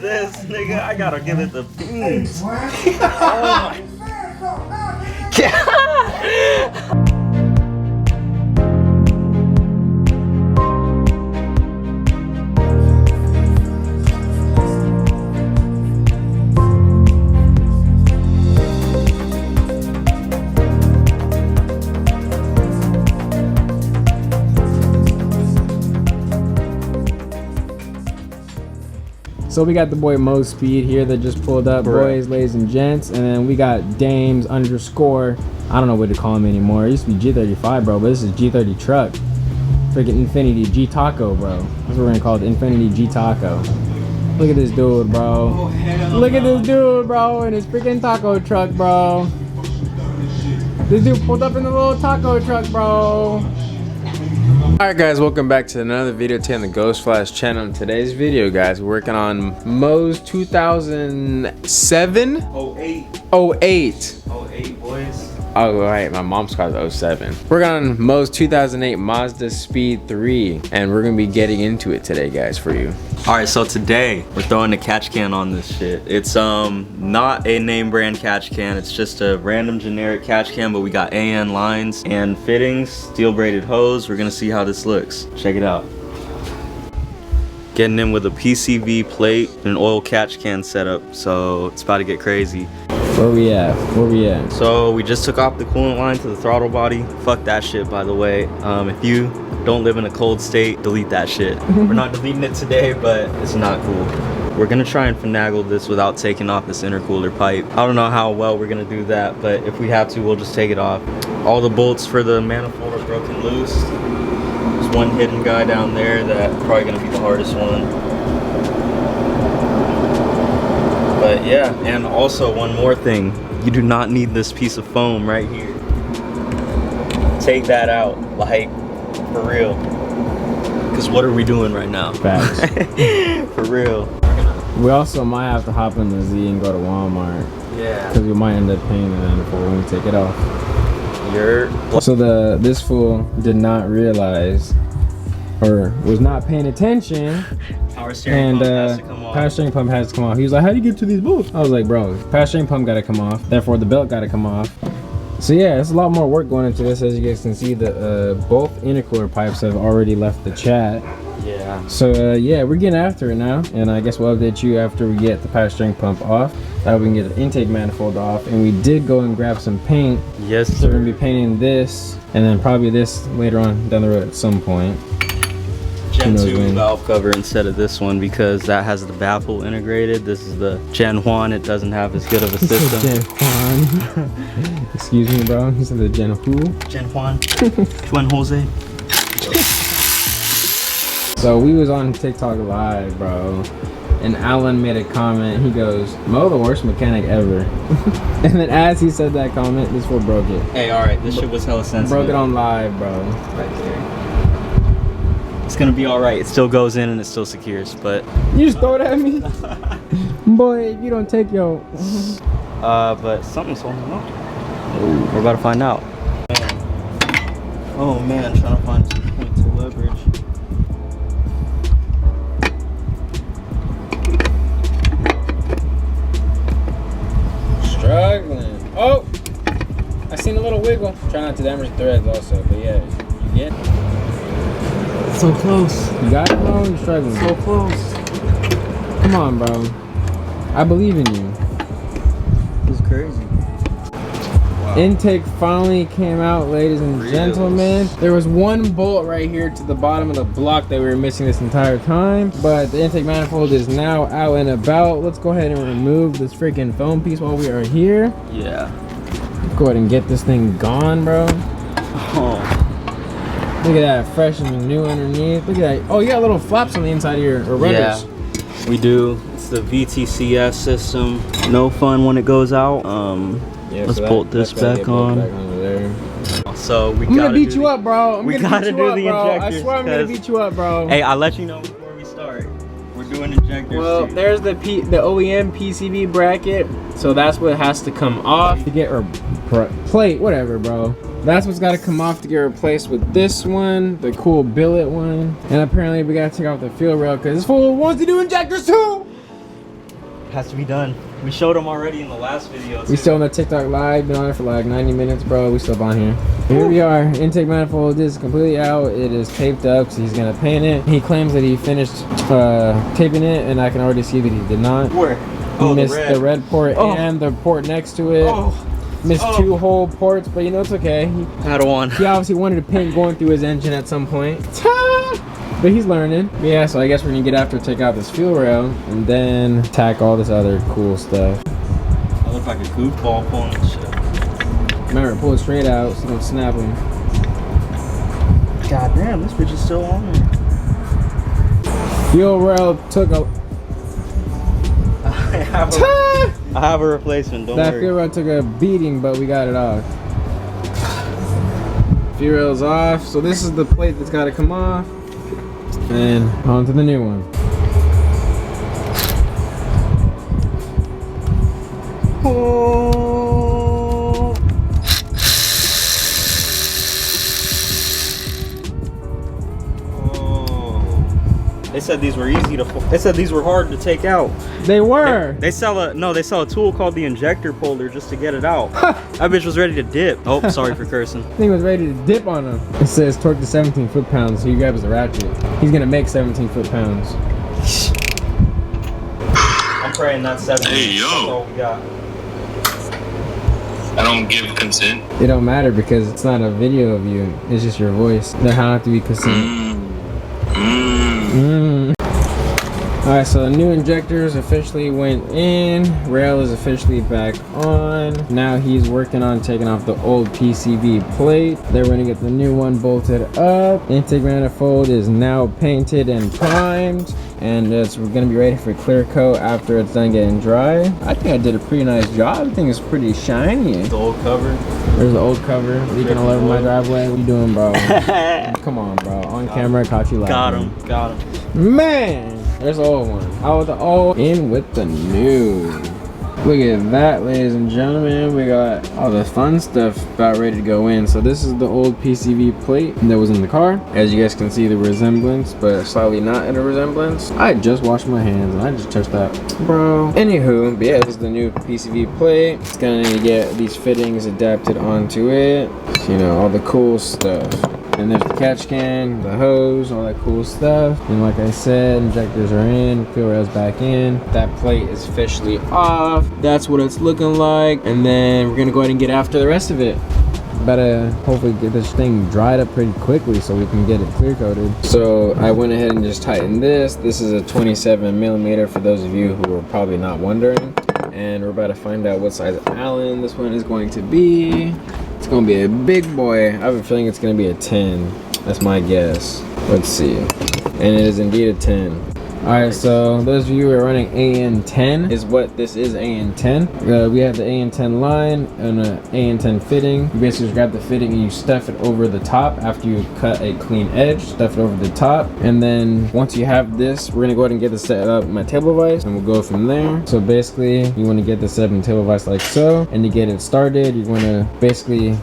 this, nigga. I gotta give it the beans. Oh my. So we got the boy Mazdaspeed here that just pulled up, boys, ladies and gents, and then we got Dames _ I don't know what to call him anymore. It used to be G35, bro, but this is G30 truck. Freaking Infinity G Taco, bro. That's what we're gonna call it, Infinity G Taco. Look at this dude, bro. Look at this dude, bro, in his freaking taco truck, bro. This dude pulled up in the little taco truck, bro. Alright guys, welcome back to another video today on the Ghost Flash channel. In today's video, guys, we're working on Mo's 2007? 08. 08, boys. Oh, right, my mom's car is 07. We're on Mo's 2008 Mazdaspeed 3, and we're gonna be getting into it today, guys, for you. Alright, so today we're throwing a catch can on this shit. It's not a name brand catch can, it's just a random generic catch can, but we got AN lines and fittings, steel braided hose. We're gonna see how this looks. Check it out. Getting in with a PCV plate and an oil catch can setup, so it's about to get crazy. Where we at? Where we at? So we just took off the coolant line to the throttle body. Fuck that shit, by the way. If you don't live in a cold state, delete that shit. We're not deleting it today, but it's not cool. We're gonna try and finagle this without taking off this intercooler pipe. I don't know how well we're gonna do that, but if we have to, we'll just take it off. All the bolts for the manifold are broken loose. There's one hidden guy down there that's probably gonna be the hardest one. But yeah, and also one more thing. You do not need this piece of foam right here. Take that out, like, for real. Because what are we doing right now? Facts. For real. We also might have to hop in the Z and go to Walmart. Yeah. Because we might end up paying the manifold when we take it off. So this fool did not realize, or was not paying attention. Power steering pump has to come off. Power steering pump has to come off. He was like, how do you get to these bolts? I was like, bro, power steering pump got to come off. Therefore, the belt got to come off. So yeah, it's a lot more work going into this. As you guys can see, the both intercooler pipes have already left the chat. Yeah. So yeah, we're getting after it now. And I guess we'll update you after we get the power steering pump off. That way we can get the intake manifold off. And we did go and grab some paint. Yes, sir. So we're going to be painting this. And then probably this later on down the road at some point. Gen 2 valve cover instead of this one because that has the baffle integrated. This is the Gen 1. It doesn't have as good of a system. Gen 1. Excuse me, bro. You said the Gen who? Gen 1. Juan Jose. So we was on TikTok live, bro. And Alan made a comment. He goes, Mo the worst mechanic ever. And then as he said that comment, this fool broke it. Hey, alright. This shit was hella sensitive. Broke it on live, bro. Right there. It's gonna be alright. It still goes in and it still secures, but you just throw it at me? Boy, if you don't take your but something's holding on. We're about to find out. Oh man, trying to find 2 points of leverage. Struggling. Oh! I seen a little wiggle. Try not to damage the threads also, but yeah, you get it. So close. You got it, bro? You're struggling. So close. Come on, bro. I believe in you. It's crazy. Wow. Intake finally came out, ladies and gentlemen. There was one bolt right here to the bottom of the block that we were missing this entire time, but the intake manifold is now out and about. Let's go ahead and remove this freaking foam piece while we are here. Yeah. Go ahead and get this thing gone, bro. Oh. Look at that, fresh and new underneath. Look at that. Oh, you got little flaps on the inside here, or runners. Yeah, we do. It's the VTCS system. No fun when it goes out. Yeah, let's bolt this back on. So we I'm gonna beat you up, bro. We gotta do the injectors. I swear I'm gonna beat you up, bro. Hey, I'll let you know before we start. We're doing injectors. Well, too. there's the OEM PCB bracket, so that's what has to come off to get our plate, whatever, bro. That's what's got to come off to get replaced with this one, the cool billet one. And apparently we got to take off the fuel rail because this fool wants to do injectors too. has to be done. We showed them already in the last video. We still on the TikTok live, been on it for like 90 minutes, bro. We still on here. Here we are. Intake manifold is completely out. It is taped up because he's gonna paint it. He claims that he finished taping it, and I can already see that he did not. Where? He missed the red port and the port next to it. Missed 2 whole ports, but you know it's okay. I had one. He obviously wanted to paint going through his engine at some point. But he's learning. Yeah, so I guess we're gonna get after take out this fuel rail and then tack all this other cool stuff. I look like a goofball pulling this shit. Remember, pull it straight out so you don't snap them. God damn, this bitch is still on there. Fuel rail took a... I have a replacement, don't that worry. fuel rail took a beating, but we got it off. Fuel rail's off, so this is the plate that's gotta come off. And on to the new one. Oh. They said these were easy to. They said these were hard to take out. They were. They sell a tool called the injector puller just to get it out. That bitch was ready to dip. Oh, sorry for cursing. Thing was ready to dip on him. It says torque to 17 foot-pounds, so he grabs the ratchet. He's gonna make 17 foot-pounds. I'm praying not 17. Hey, yo. That's all we got. I don't give consent. It don't matter because it's not a video of you. It's just your voice. There have to be consent. Alright, so the new injectors officially went in. Rail is officially back on. Now he's working on taking off the old PCV plate. They're going to get the new one bolted up. Intake manifold is now painted and primed. And we're going to be ready for clear coat after it's done getting dry. I think I did a pretty nice job. I think it's pretty shiny. The old cover. There's the old cover leaking all over my driveway. What you doing, bro? Come on, bro. On camera, caught you laughing. Got him. Man! There's the old one. Out with the old, in with the new. Look at that, ladies and gentlemen. We got all the fun stuff about ready to go in. So this is the old PCV plate that was in the car. As you guys can see the resemblance, but slightly not in a resemblance. I just washed my hands and I just touched that. Bro. Anywho, but yeah, this is the new PCV plate. It's gonna get these fittings adapted onto it. So, you know, all the cool stuff. And there's the catch can, the hose, all that cool stuff. And like I said, injectors are in, fuel rail's back in. That plate is officially off. That's what it's looking like. And then we're gonna go ahead and get after the rest of it. Better hopefully get this thing dried up pretty quickly so we can get it clear coated. So I went ahead and just tightened this. This is a 27mm for those of you who are probably not wondering. And we're about to find out what size Allen this one is going to be. It's gonna be a big boy. I have a feeling it's gonna be a 10. That's my guess. Let's see. And it is indeed a 10. Alright, so those of you who are running AN10 is what this is, AN10. We have the AN10 line and an AN10 fitting. You basically just grab the fitting and you stuff it over the top after you cut a clean edge. Stuff it over the top. And then once you have this, we're gonna go ahead and get this set up in my table vise and we'll go from there. So basically, you wanna get this set up in table vise like so. And to get it started, you wanna basically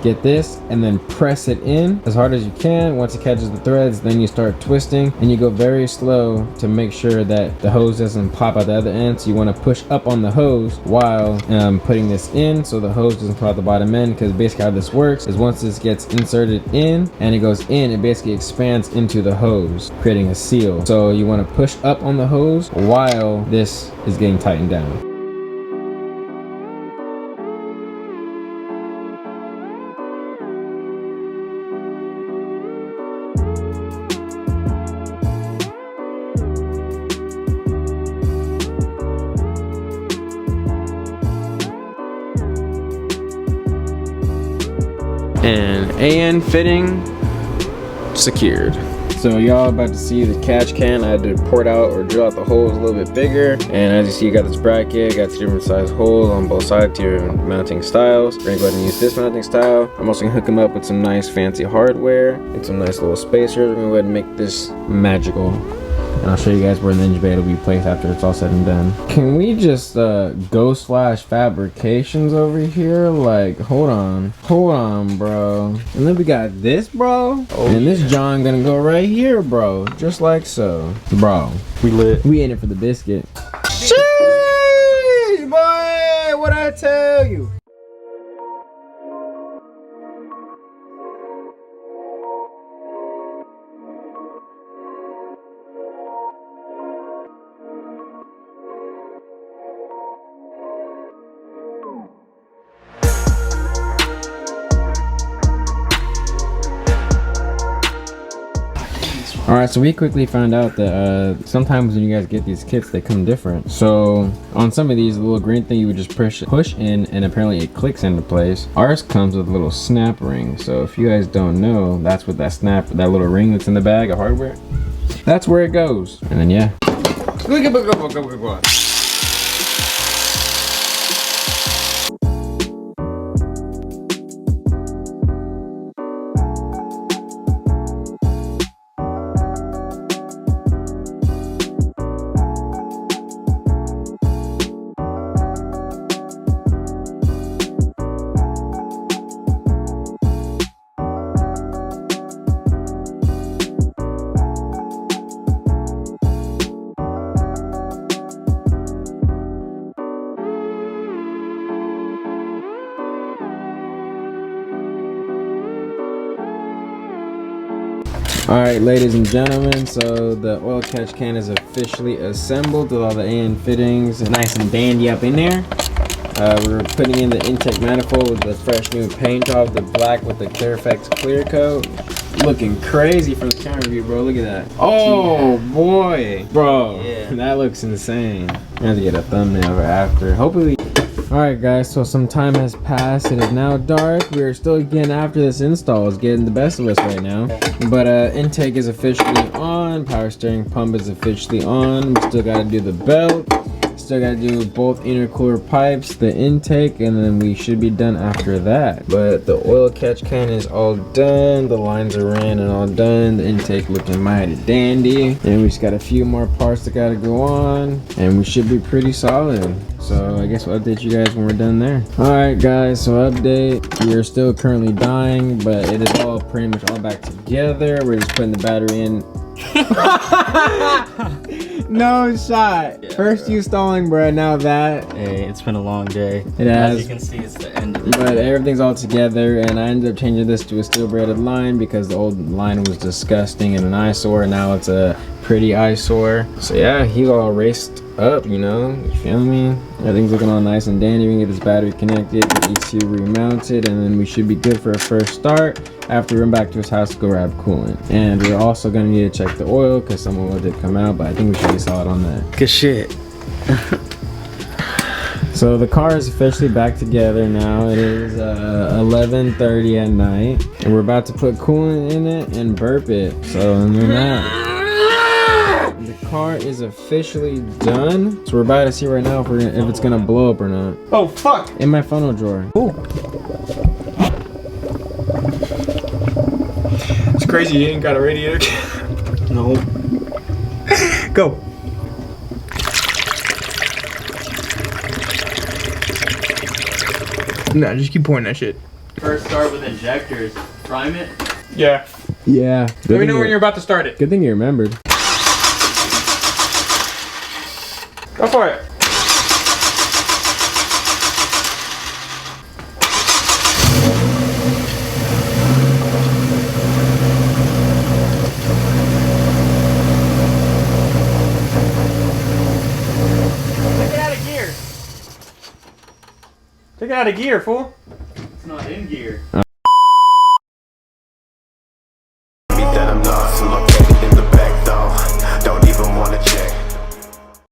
get this and then press it in as hard as you can. Once it catches the threads, then you start twisting and you go very slow to make sure that the hose doesn't pop out the other end. So you want to push up on the hose while putting this in so the hose doesn't pop out the bottom end, because basically how this works is once this gets inserted in and it goes in, it basically expands into the hose, creating a seal. So you want to push up on the hose while this is getting tightened down. And AN fitting secured. So y'all about to see the catch can. I had to pour it out or drill out the holes a little bit bigger. And as you see, you got this bracket, got 2 different size holes on both sides, 2 different mounting styles. We're gonna go ahead and use this mounting style. I'm also gonna hook them up with some nice fancy hardware and some nice little spacers. We're gonna go ahead and make this magical. And I'll show you guys where the engine bay will be placed after it's all said and done. Can we just go slash fabrications over here? Like, hold on, bro. And then we got this, bro. Oh, and this John gonna go right here, bro. Just like so. Bro, We lit. we in it for the biscuit. Shit! what I tell you. Alright, so we quickly found out that sometimes when you guys get these kits, they come different. So on some of these, the little green thing you would just push in, and apparently it clicks into place. Ours comes with a little snap ring. So if you guys don't know, that's what that little ring that's in the bag of hardware, that's where it goes. And then yeah. Alright, ladies and gentlemen, so the oil catch can is officially assembled with all the AN fittings nice and dandy up in there. We're putting in the intake manifold with the fresh new paint job, the black with the Careflex clear coat. Looking crazy from the camera view, bro. Look at that. Oh boy, bro, yeah. That looks insane. I have to get a thumbnail after. Hopefully. Alright guys, so some time has passed. It is now dark. We are still getting after this install. It's getting the best of us right now. But intake is officially on. Power steering pump is officially on. We still got to do the belt. Still got to do both intercooler pipes, the intake, and then we should be done after that. But the oil catch can is all done. The lines are ran and all done. The intake looking mighty dandy. And we just got a few more parts that got to go on. And we should be pretty solid. So I guess we'll update you guys when we're done there. Alright guys, so update. We are still currently dying, but it is all pretty much all back together. We're just putting the battery in. No shot. Yeah, first bro. You stalling, bro. Now that. Hey, it's been a long day. It has. As you can see, it's the end of the But day. everything's all together, and I ended up changing this to a steel braided line because the old line was disgusting and an eyesore. Now it's a pretty eyesore. So yeah, he's all raced up, you know. You feel me? Everything's looking all nice and dandy. We can get this battery connected, the ECU remounted, and then we should be good for a first start after we run back to his house to go grab coolant. And we're also gonna need to check the oil because some oil did come out, but I think we should be solid on that. Good shit. So the car is officially back together now. It is 11:30 at night, and we're about to put coolant in it and burp it. So other than that, the car is officially done. So we're about to see right now if it's gonna blow up or not. Oh fuck! In my funnel drawer. Ooh. It's crazy you ain't got a radiator. No. Go. Nah, just keep pouring that shit. First start with injectors. Prime it. Yeah. Yeah. Let me know when you're about to start it. Good thing you remembered. Go for it. Take it out of gear. Take it out of gear, fool. It's not in gear.